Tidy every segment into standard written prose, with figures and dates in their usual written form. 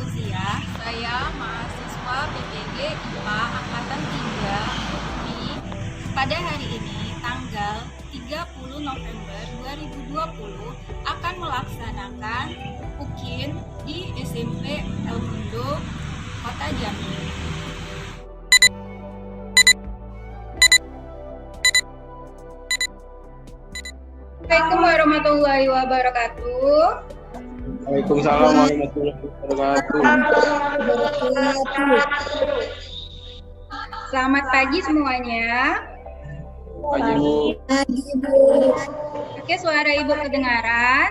Fauzia, saya mahasiswa PPG IPA Angkatan 3 UI. Pada hari ini, tanggal 30 November 2020, akan melaksanakan UKIN di SMP El Mundo, Kota Jambi. Assalamualaikum warahmatullahi wabarakatuh. Waalaikumsalam warahmatullahi wabarakatuh. Selamat pagi semuanya. Pagi Bu. Oke, suara Ibu kedengaran?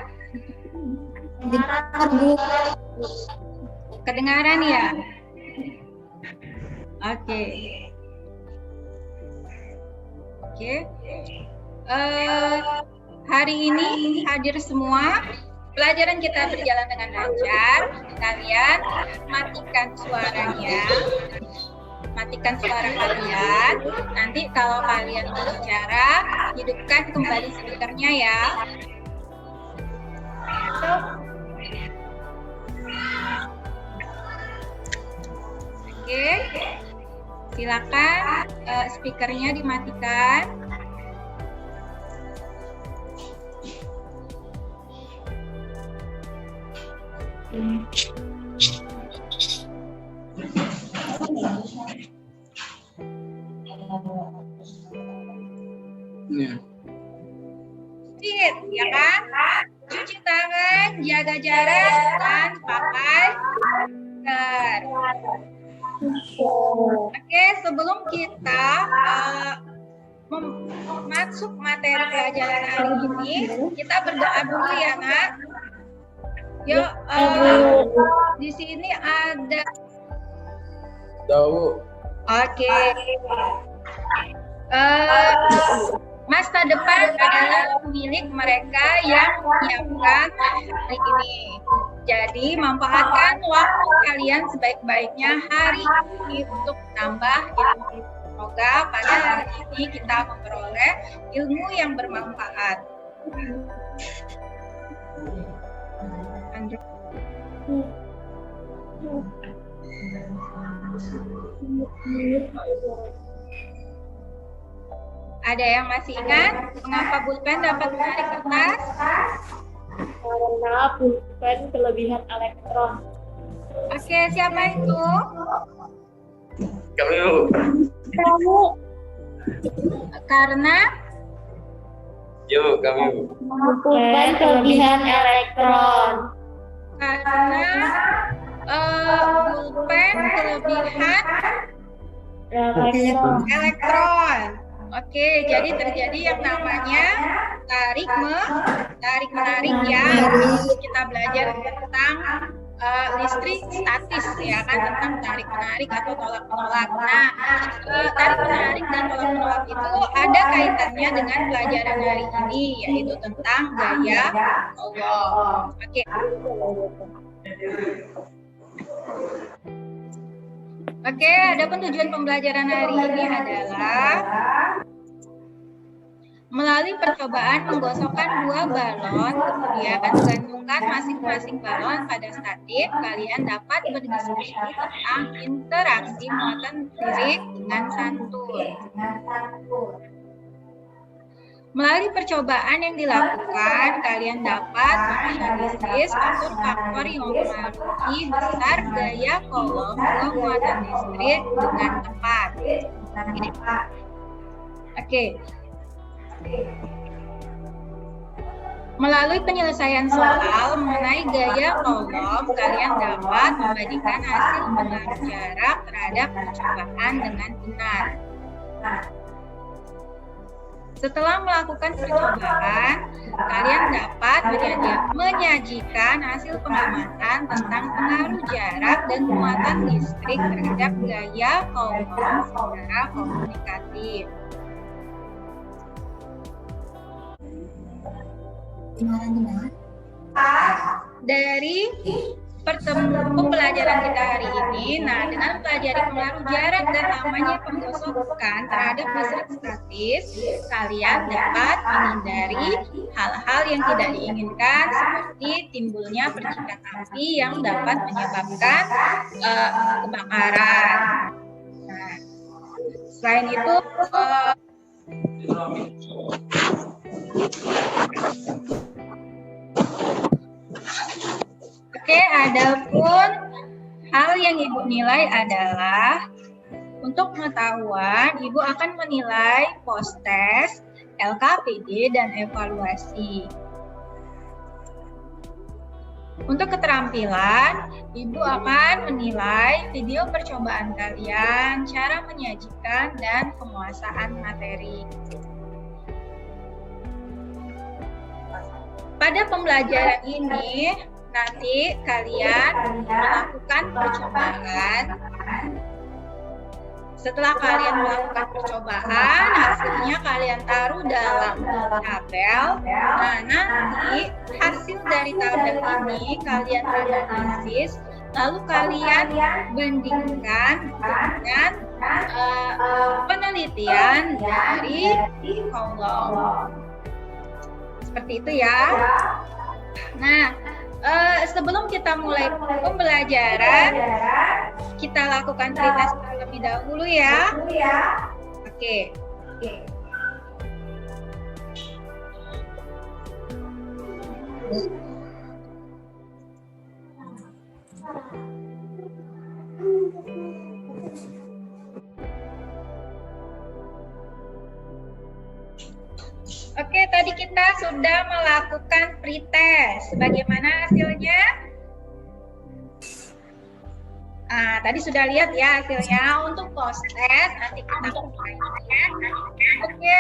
Kedengaran ya? Oke. Hari ini hadir semua. Pelajaran kita berjalan dengan lancar. Kalian matikan suaranya. Matikan suara kalian. Nanti kalau kalian berbicara, hidupkan kembali speakernya ya. Oke. Silakan speakernya dimatikan. Ya kan? Cuci tangan, jaga jarak, dan pakai masker. Oke, sebelum kita masuk materi pelajaran hari ini, kita berdoa dulu ya, Nak. Yuk, di sini ada. Tahu. Oke. Masa depan adalah milik mereka yang menyiapkan hari ini. Jadi, manfaatkan waktu kalian sebaik-baiknya hari ini untuk menambah ilmu. Semoga pada hari ini kita memperoleh ilmu yang bermanfaat. Ada yang masih ingat mengapa pulpen dapat menarik kertas? Karena pulpen kelebihan elektron. Oke, siapa itu? Kamu. Karena? Kami. Pulpen kelebihan elektron. Karena pulpen kelebihan elektron. Oke, jadi terjadi yang namanya tarik-menarik ya. Kita belajar tentang listrik statis ya kan, tentang tarik-menarik atau tolak-menolak. Nah, tarik-menarik dan tolak-menolak itu ada kaitannya dengan pelajaran hari ini, yaitu tentang gaya Coulomb. Oke. Oke, adapun tujuan pembelajaran hari ini adalah melalui percobaan menggosokkan dua balon, kemudian gantungkan masing-masing balon pada statif, kalian dapat berdiskusi tentang interaksi muatan listrik dengan santun. Melalui percobaan yang dilakukan, kalian dapat menganalisis faktor-faktor yang mempengaruhi besar gaya Coulomb dua muatan listrik dengan tepat. Oke. Melalui penyelesaian soal mengenai gaya Coulomb, kalian dapat membandingkan hasil pengaruh jarak terhadap percobaan dengan benar. Setelah melakukan percobaan, kalian dapat menyajikan hasil pengamatan tentang pengaruh jarak dan muatan listrik terhadap gaya Coulomb secara komunikatif. Dari pembelajaran kita hari ini. Nah, dengan pelajari pengaruh jarak dan lamanya penggosokan terhadap listrik statis, kalian dapat menghindari hal-hal yang tidak diinginkan seperti timbulnya percikan api yang dapat menyebabkan kebakaran. Nah, selain itu oke, adapun hal yang Ibu nilai adalah untuk pengetahuan, Ibu akan menilai post-test, LKPD, dan evaluasi. Untuk keterampilan, Ibu akan menilai video percobaan kalian, cara menyajikan, dan penguasaan materi. Pada pembelajaran ini, nanti kalian melakukan percobaan. Setelah kalian melakukan percobaan, hasilnya kalian taruh dalam tabel. Nah, nanti hasil dari tabel ini kalian analisis, lalu kalian bandingkan dengan penelitian dari Kolom. Seperti itu ya. Nah, sebelum kita mulai pembelajaran, kita lakukan pretest terlebih dahulu ya. Oke. Oke, tadi kita sudah melakukan pretest. Bagaimana hasilnya? Tadi sudah lihat ya hasilnya. Untuk post test nanti kita mulai. Oke,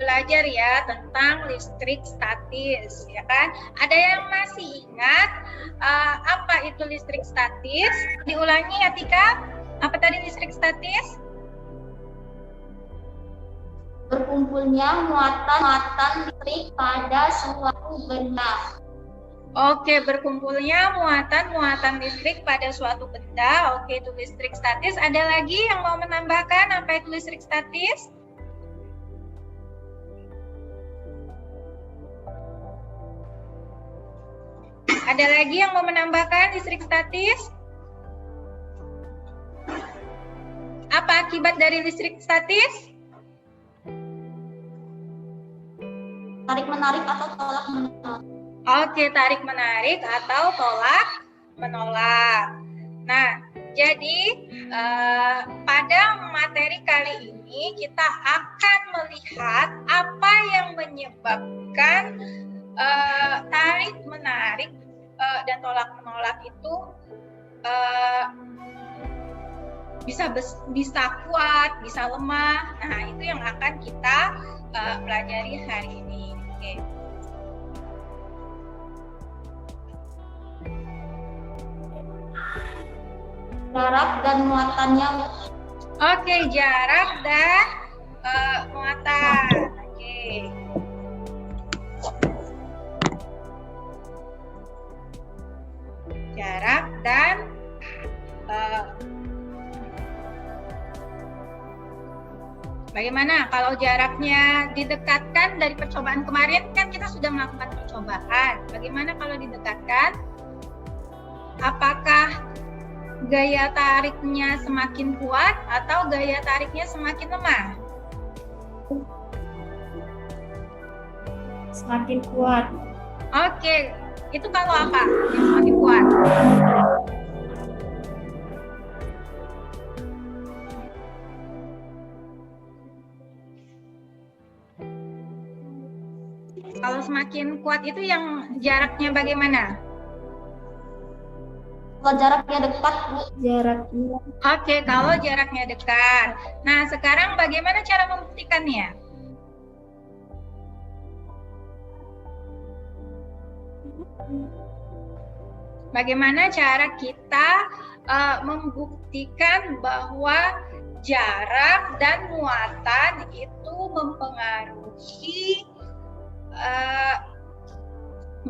belajar ya tentang listrik statis, ya kan? Ada yang masih ingat apa itu listrik statis? Diulangi ya Tika. Apa tadi listrik statis? Berkumpulnya muatan listrik pada suatu benda. Oke, berkumpulnya muatan listrik pada suatu benda. Oke, itu listrik statis. Ada lagi yang mau menambahkan apa itu listrik statis? Ada lagi yang mau menambahkan listrik statis? Apa akibat dari listrik statis? Tarik-menarik atau tolak-menolak. Oke, tarik-menarik atau tolak-menolak. Nah, jadi pada materi kali ini kita akan melihat apa yang menyebabkan tarik-menarik dan tolak-menolak itu bisa kuat, bisa lemah. Nah, itu yang akan kita pelajari hari ini. Oke. Jarak dan muatannya. Oke, jarak dan muatan. Oke. Jarak dan bagaimana kalau jaraknya didekatkan dari percobaan kemarin, kan kita sudah melakukan percobaan. Bagaimana kalau didekatkan? Apakah gaya tariknya semakin kuat atau gaya tariknya semakin lemah? Semakin kuat. Oke, itu kalau apa yang semakin kuat? Kalau semakin kuat itu yang jaraknya bagaimana? Kalau jaraknya dekat, Bu. Jaraknya. Oke, kalau jaraknya dekat. Nah, sekarang bagaimana cara membuktikannya? Bagaimana cara kita membuktikan bahwa jarak dan muatan itu mempengaruhi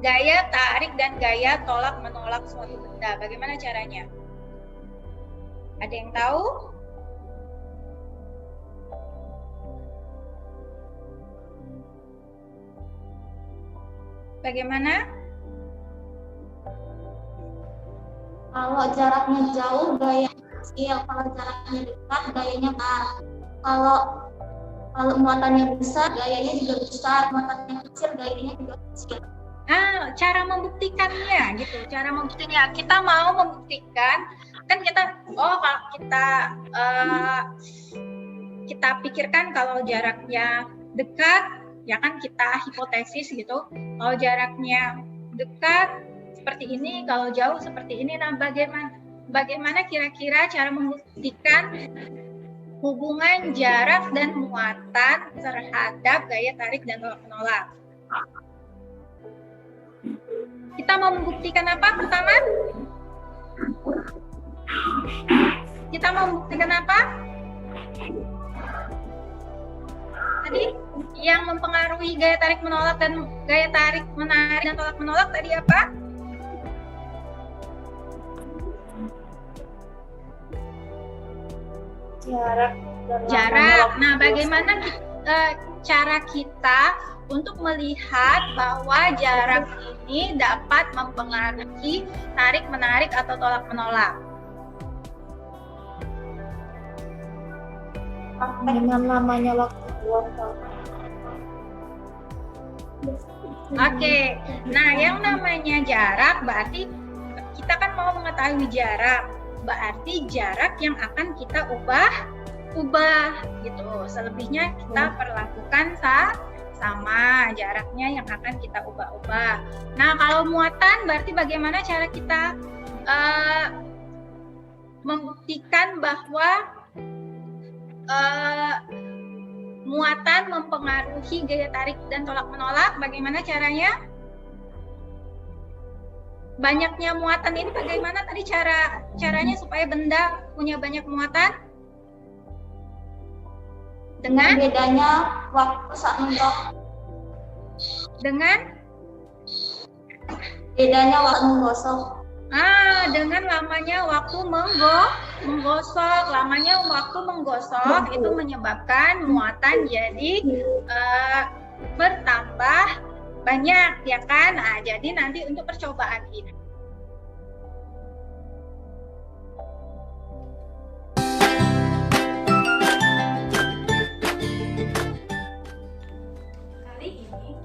gaya tarik dan gaya tolak menolak suatu benda. Bagaimana caranya? Ada yang tahu? Bagaimana? Kalau jaraknya jauh, gaya kecil. Kalau jaraknya dekat, gayanya besar. Kalau muatannya besar, gayanya juga besar. Muatannya kecil, gayanya juga kecil. Cara membuktikannya gitu. Cara membuktikannya, kita mau membuktikan, kan kalau kita pikirkan kalau jaraknya dekat, ya kan kita hipotesis gitu. Kalau jaraknya dekat seperti ini, kalau jauh seperti ini. Nah, bagaimana kira-kira cara membuktikan hubungan jarak dan muatan terhadap gaya tarik dan tolak menolak? Kita mau membuktikan apa pertama? Kita mau membuktikan apa? Tadi yang mempengaruhi gaya tarik menolak dan gaya tarik menarik dan tolak menolak tadi apa? Jarak. Nah, bagaimana cara kita untuk melihat bahwa jarak ini dapat mempengaruhi tarik menarik atau tolak menolak? Dengan lamanya waktu luangkan. Oke, nah yang namanya jarak berarti kita kan mau mengetahui jarak, berarti jarak yang akan kita ubah gitu. Selebihnya kita perlakukan sama jaraknya yang akan kita ubah-ubah. Nah, kalau muatan berarti bagaimana cara kita membuktikan bahwa muatan mempengaruhi gaya tarik dan tolak menolak? Bagaimana caranya? Banyaknya muatan ini bagaimana tadi caranya supaya benda punya banyak muatan? Dengan bedanya waktu saat menggosok. Dengan bedanya waktu menggosok. Dengan lamanya waktu menggosok. Lamanya waktu menggosok itu menyebabkan muatan jadi bertambah banyak, ya kan? Nah, jadi nanti untuk percobaan ini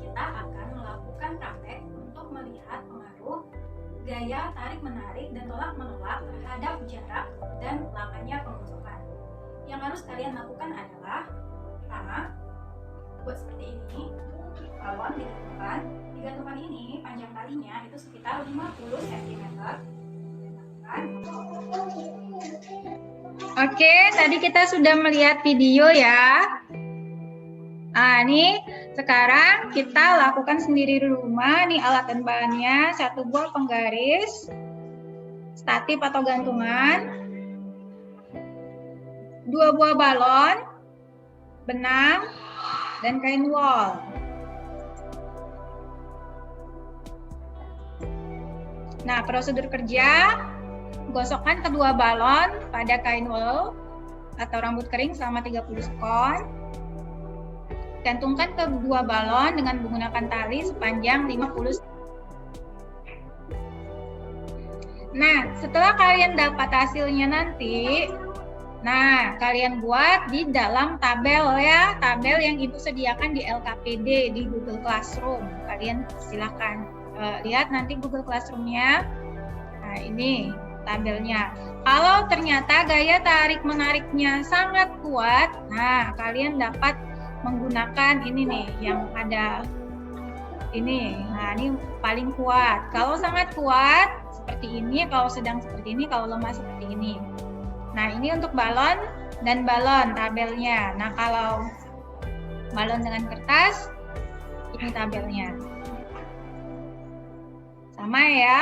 kita akan melakukan praktek untuk melihat pengaruh gaya tarik menarik dan tolak menolak terhadap jarak dan lamanya penggosokan. Yang harus kalian lakukan adalah pertama, buat seperti ini, balon digantungkan ini panjang talinya itu sekitar 50 cm. Oke, tadi kita sudah melihat video ya. Nih sekarang kita lakukan sendiri di rumah. Nih alat dan bahannya, 1 buah penggaris, statif atau gantungan, 2 buah balon, benang, dan kain wol. Nah, prosedur kerja, gosokkan kedua balon pada kain wol atau rambut kering selama 30 sekon. Gantungkan kedua balon dengan menggunakan tali sepanjang 50 cm. Nah, setelah kalian dapat hasilnya nanti, kalian buat di dalam tabel ya, tabel yang Ibu sediakan di LKPD di Google Classroom. Kalian silakan lihat nanti Google Classroom-nya. Nah, ini tabelnya. Kalau ternyata gaya tarik menariknya sangat kuat, kalian dapat menggunakan ini nih yang ada ini. Nah, ini paling kuat. Kalau sangat kuat seperti ini, kalau sedang seperti ini, kalau lemah seperti ini. Nah, ini untuk balon dan balon tabelnya. Nah, kalau balon dengan kertas, ini tabelnya. Sama ya.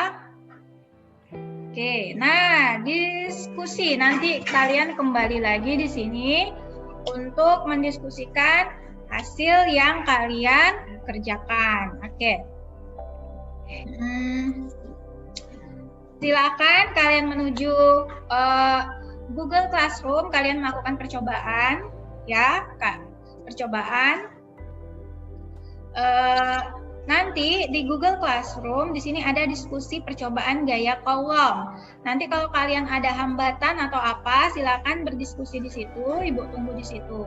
Oke, nah diskusi. Nanti kalian kembali lagi di sini untuk mendiskusikan hasil yang kalian kerjakan. Oke. Silakan kalian menuju Google Classroom, kalian melakukan percobaan, ya, Kak. Percobaan. Nanti di Google Classroom di sini ada diskusi percobaan gaya kolom. Nanti kalau kalian ada hambatan atau apa, silakan berdiskusi di situ. Ibu tunggu di situ.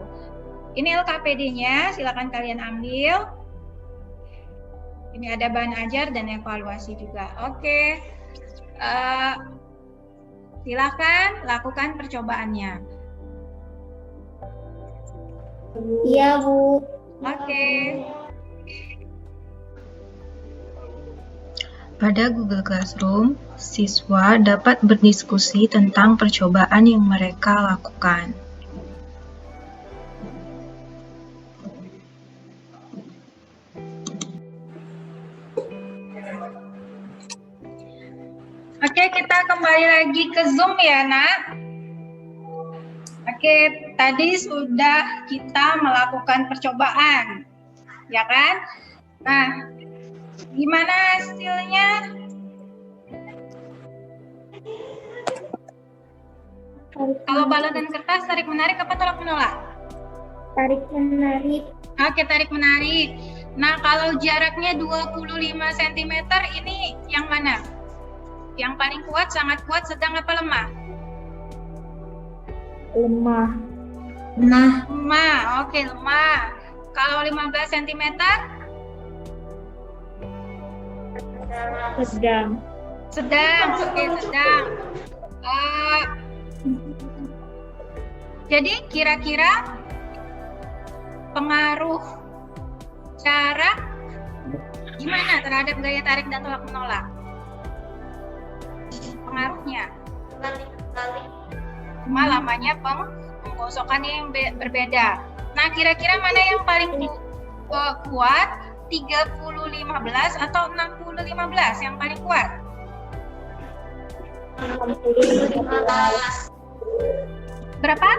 Ini LKPD-nya, silakan kalian ambil. Ini ada bahan ajar dan evaluasi juga. Oke. Silakan lakukan percobaannya. Iya, Bu. Oke. Pada Google Classroom, siswa dapat berdiskusi tentang percobaan yang mereka lakukan. Oke, kita kembali lagi ke Zoom ya, Nak. Oke, tadi sudah kita melakukan percobaan, ya kan? Nah, gimana hasilnya? Kalau balon dan kertas, tarik menarik apa tolak menolak? Tarik menarik. Oke, tarik menarik. Nah, kalau jaraknya 25 cm ini yang mana? Yang paling kuat, sangat kuat, sedang apa lemah? Lemah. Lemah, oke lemah. Kalau 15 cm? Sedang. Sedang, oke sedang. Jadi kira-kira pengaruh jarak gimana terhadap gaya tarik dan tolak menolak? Pengaruhnya? Cuma lamanya penggosokan yang berbeda. Nah, kira-kira mana yang paling kuat? 30-15 atau 60-15 yang paling kuat? 60-15. Berapa?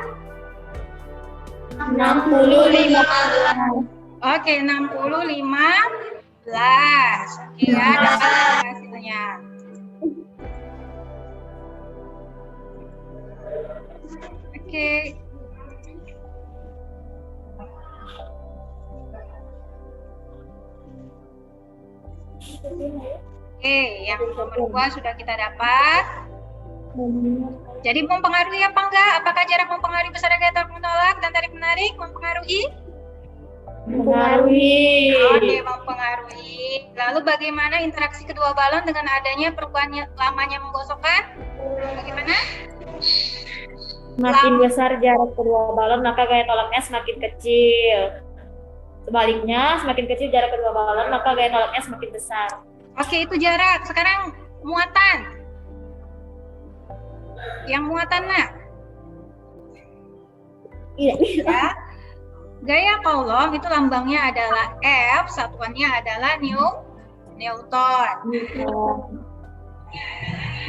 60-15. Oke, 60-15. Oke ya, dapat hasilnya. Oke. Oke, yang nomor 2 sudah kita dapat. Jadi mempengaruhi apa enggak? Apakah jarak mempengaruhi besar gaya tarik menolak dan tarik menarik? Mempengaruhi? Mempengaruhi. Oke, mempengaruhi. Lalu bagaimana interaksi kedua balon dengan adanya perubahan lamanya menggosokkan? Bagaimana? Semakin besar jarak kedua balon, maka gaya tolaknya semakin kecil. Sebaliknya, semakin kecil jarak kedua balon, maka gaya tolaknya semakin besar. Oke, itu jarak. Sekarang muatan. Yang muatan, Nak. Iya. Ya. Gaya kolom itu lambangnya adalah F, satuannya adalah Newton.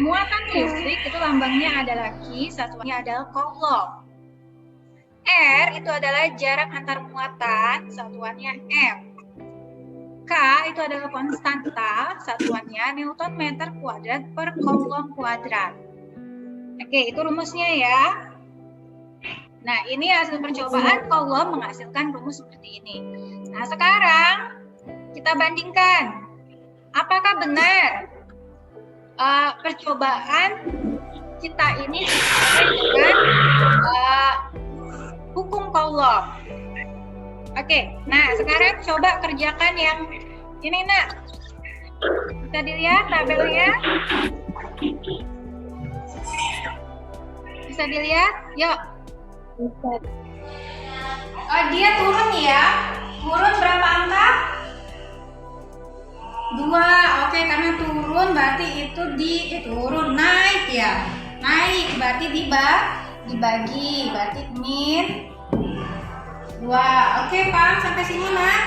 Muatan listrik itu lambangnya adalah Q, satuannya adalah kolom. R itu adalah jarak antar muatan, satuannya M. K itu adalah konstanta, satuannya Newton meter kuadrat per kolom kuadrat. Oke, itu rumusnya ya. Nah, ini hasil percobaan kolom menghasilkan rumus seperti ini. Nah, sekarang kita bandingkan. Apakah benar percobaan kita ini sesuai dengan hukum kolom? Oke, nah sekarang coba kerjakan yang ini, Nak. Bisa dilihat tabelnya? Bisa dilihat? Yuk. Oh, dia turun ya? Turun berapa angka? 2. Oke, karena turun berarti itu turun, naik ya. Naik berarti dibagi, berarti min 2. Oke, paham sampai sini, Nak?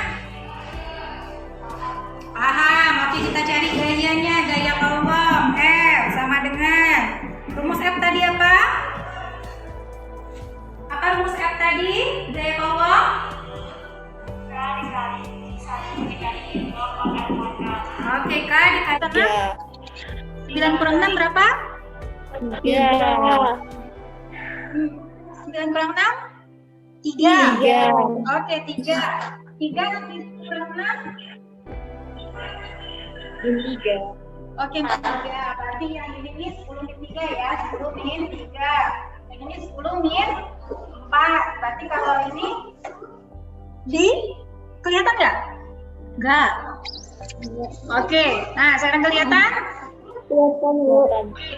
Paham. Oke, kita cari gayanya, gaya kolom F sama dengan rumus F tadi apa? Apa rumus F tadi? Gaya kolom? Oke, K kurang 6 berapa? 3. 9 kurang 6? 3. Oke, 3. 3 kurang 6? 3. Oke, 3. Berarti yang ini 10 min 3 ya. 10 min 3. Yang ini 10 min 4. Berarti kalau ini kelihatan nggak? Nggak. Oke. Nah, sekarang kelihatan?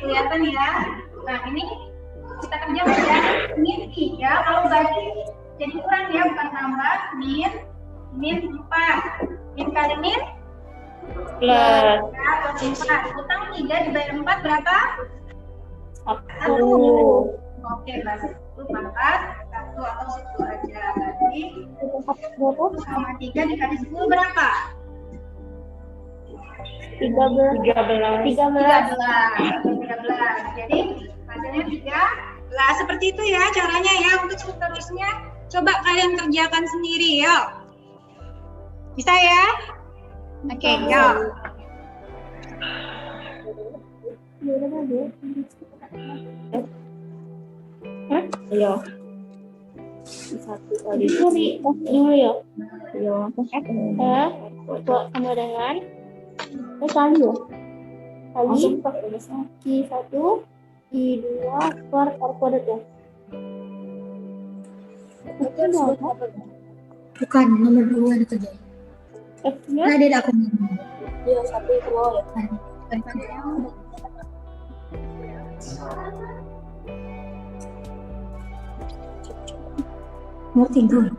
Kelihatan ya. Nah, ini kita kerjakan ya. Min 3 kalau bagi jadi kurang ya, bukan tambah. Min 4. Min kali min? Plus. Ya, plus 4. Utang 3 dibayar 4 berapa? 1. Oke, berarti itu pangkat 1 atau 10 aja. Berarti sama 3 dikali 10 berapa? 13. 13. Jadi hasilnya 13. Seperti itu ya caranya ya untuk seterusnya. Coba kalian kerjakan sendiri yuk. Bisa ya? Oke, yuk. Iya. 1 kali dulu ya. Iya. Sama dengan kali ya. Kali I 1 I 2 per R kuadrat ya. Bukan, nomor 2 dikerjain. F-nya Ada aku. iya 1 itu ya. Nomor 3.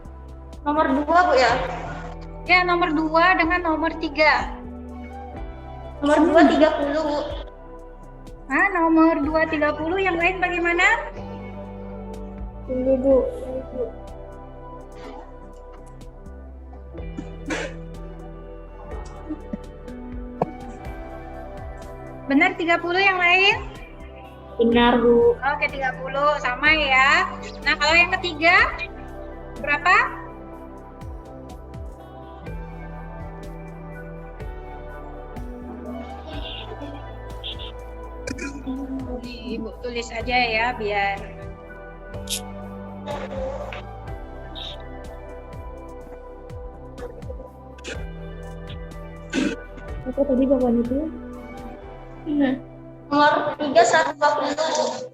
Nomor 2 Bu ya. Ya, nomor 2 dengan nomor 3. Nomor 2 30 Bu. Nah, nomor 2 30, yang lain bagaimana? Tunggu Bu. Benar 30 yang lain? Benar Bu. Oke, 30 sama ya. Nah, kalau yang ketiga berapa? Ibu tulis aja ya biar Apa tadi jawaban itu? Nomor 3 120.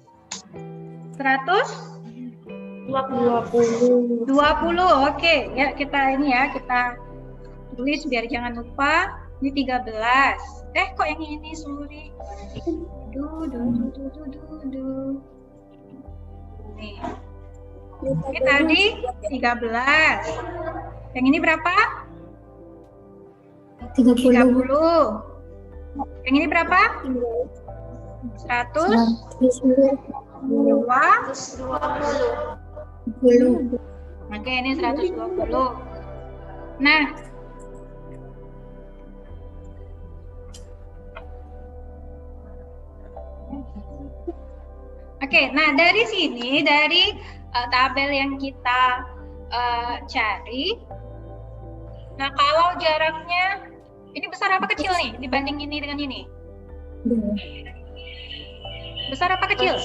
120. Oke, ya kita ini ya, kita tulis biar jangan lupa. Ini 13. Kok yang ini Suri? Nih. Ini tadi 13. Yang ini berapa? 30. Yang ini berapa? 120. Oke, ini 120. Nah, oke, nah dari sini, dari tabel yang kita cari, nah kalau jaraknya, ini besar apa kecil nih dibanding ini dengan ini? Besar apa kecil?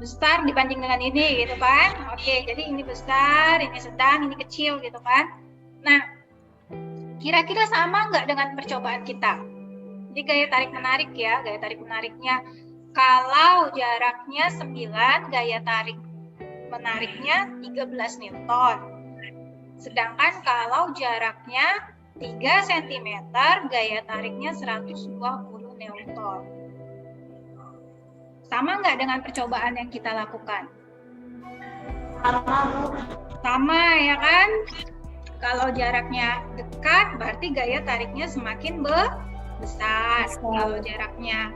Besar dibanding dengan ini gitu kan? Oke, jadi ini besar, ini sedang, ini kecil gitu kan? Nah, kira-kira sama nggak dengan percobaan kita? Jadi gaya tarik menarik ya, gaya tarik menariknya kalau jaraknya 9, gaya tarik menariknya 13 Newton. Sedangkan kalau jaraknya 3 cm, gaya tariknya 120 Newton. Sama nggak dengan percobaan yang kita lakukan? Sama ya kan? Kalau jaraknya dekat, berarti gaya tariknya semakin besar. Kalau jaraknya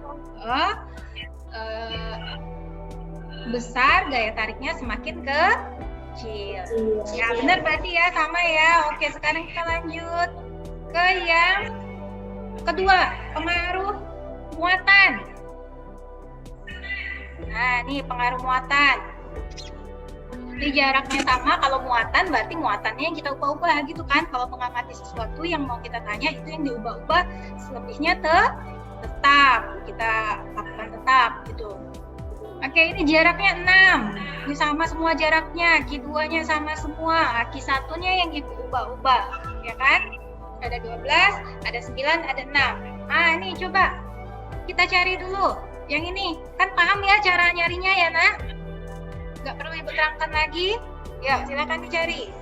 besar, gaya tariknya semakin kecil. Ya benar berarti ya, sama ya. Oke, sekarang kita lanjut ke yang kedua, pengaruh muatan. Nah, ini pengaruh muatan. Jadi jaraknya sama, kalau muatan berarti muatannya yang kita ubah-ubah gitu kan. Kalau mengamati sesuatu yang mau kita tanya itu yang diubah-ubah, selebihnya tetap kita lakukan tetap gitu. Oke, ini jaraknya 6. Ini sama semua jaraknya, Q2-nya sama semua. Q1-nya yang diubah-ubah, ya kan? Ada 12, ada 9, ada 6. Ini coba kita cari dulu. Yang ini, kan paham ya cara nyarinya ya, Nak? Nggak perlu Ibu terangkan lagi. Ya, silakan dicari.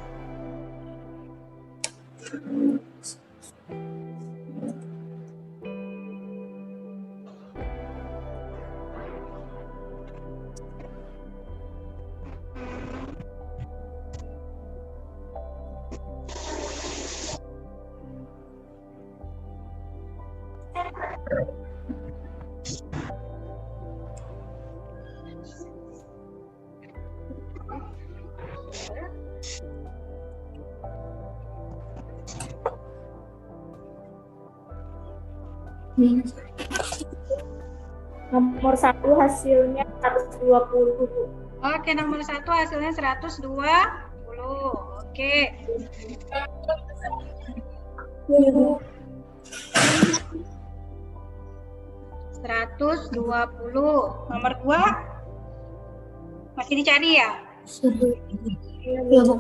Nomor 1 hasilnya 120. Oke, nomor 1 hasilnya 120. Oke. Ibu. 120. Nomor 2 masih dicari ya? Ya, Bu.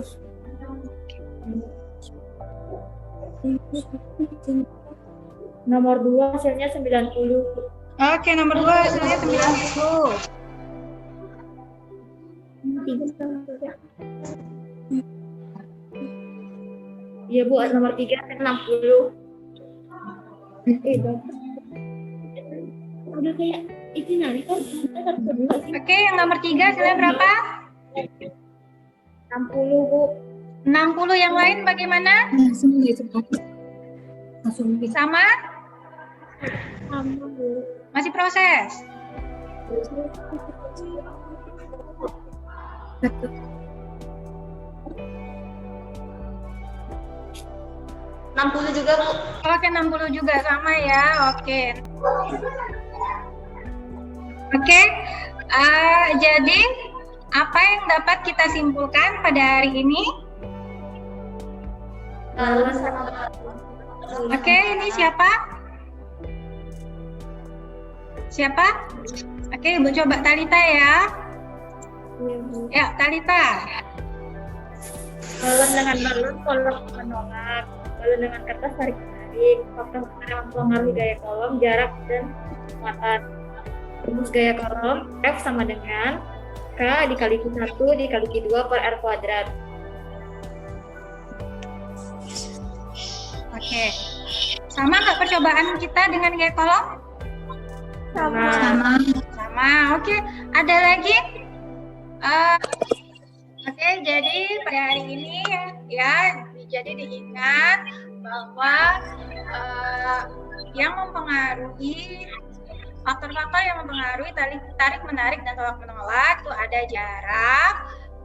Nomor 2 hasilnya 90. Oke, nomor 2 hasilnya 90. Iya Bu, nomor 3 60. Udah kayak itu nanti kan Oke, yang nomor 3 hasilnya berapa? 60 Bu. 60. Yang lain bagaimana? Langsung gitu, Pak. Langsung gitu. Sama? Sama Bu. Masih proses? Betul. juga Bu. Oke, 60 juga sama ya. Oke. Oke. Jadi apa yang dapat kita simpulkan pada hari ini? Oke, ini siapa? Siapa? Oke, Ibu coba Talita ya. Ya, Talita. Balon dengan balon, kolom menolak. Balon dengan kertas tarik menarik. Faktor yang mempengaruhi gaya kolom, jarak dan muatan. Rumus gaya kolom F sama dengan K dikali Q1 dikali Q2 per R kuadrat. Oke. Sama nggak percobaan kita dengan gaya kolom? Sama. Oke. Ada lagi? Oke, jadi pada hari ini ya, jadi diingat bahwa yang mempengaruhi faktor-faktor yang mempengaruhi tarik menarik dan tolak menolak itu ada jarak,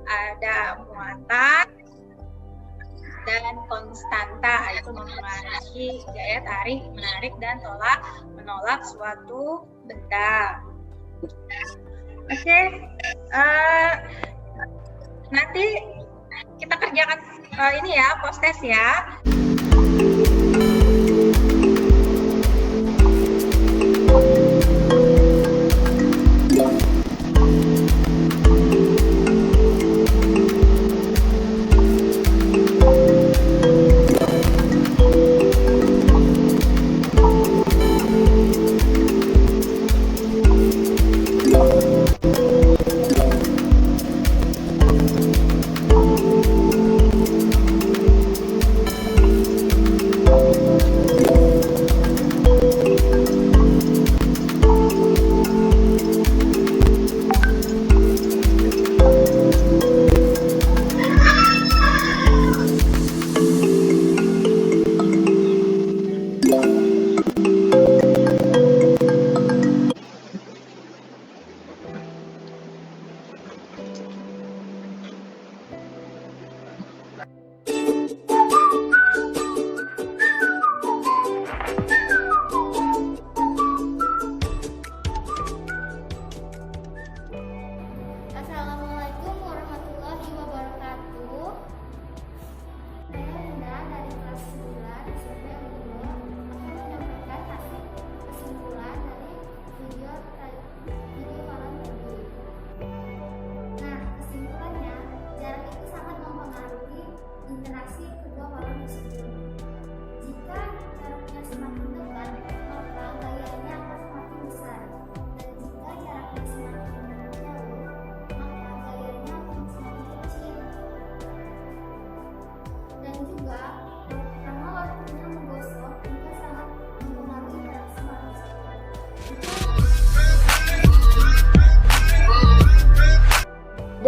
ada muatan, dan konstanta, itu mempengaruhi gaya tarik menarik dan tolak menolak suatu benda. Oke. Nanti kita kerjakan ini ya, post test ya.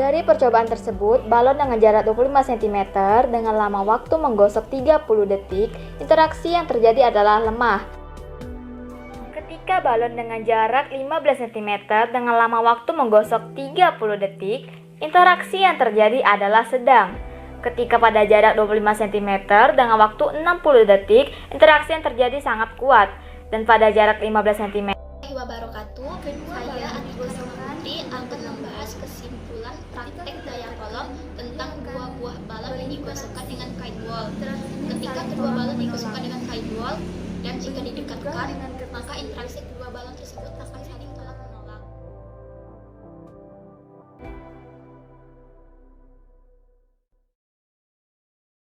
Dari percobaan tersebut, balon dengan jarak 25 cm dengan lama waktu menggosok 30 detik, interaksi yang terjadi adalah lemah. Ketika balon dengan jarak 15 cm dengan lama waktu menggosok 30 detik, interaksi yang terjadi adalah sedang. Ketika pada jarak 25 cm dengan waktu 60 detik, interaksi yang terjadi sangat kuat. Dan pada jarak 15 cm. Wabarakatuh, saya Ati Gosokati akan membahas kesimpulan praktek daya kolom tentang dua buah balon yang digosokkan dengan kain wol. Ketika kedua balon digosokkan dengan kain wol dan jika didekatkan, maka interaksi kedua balon tersebut akan saling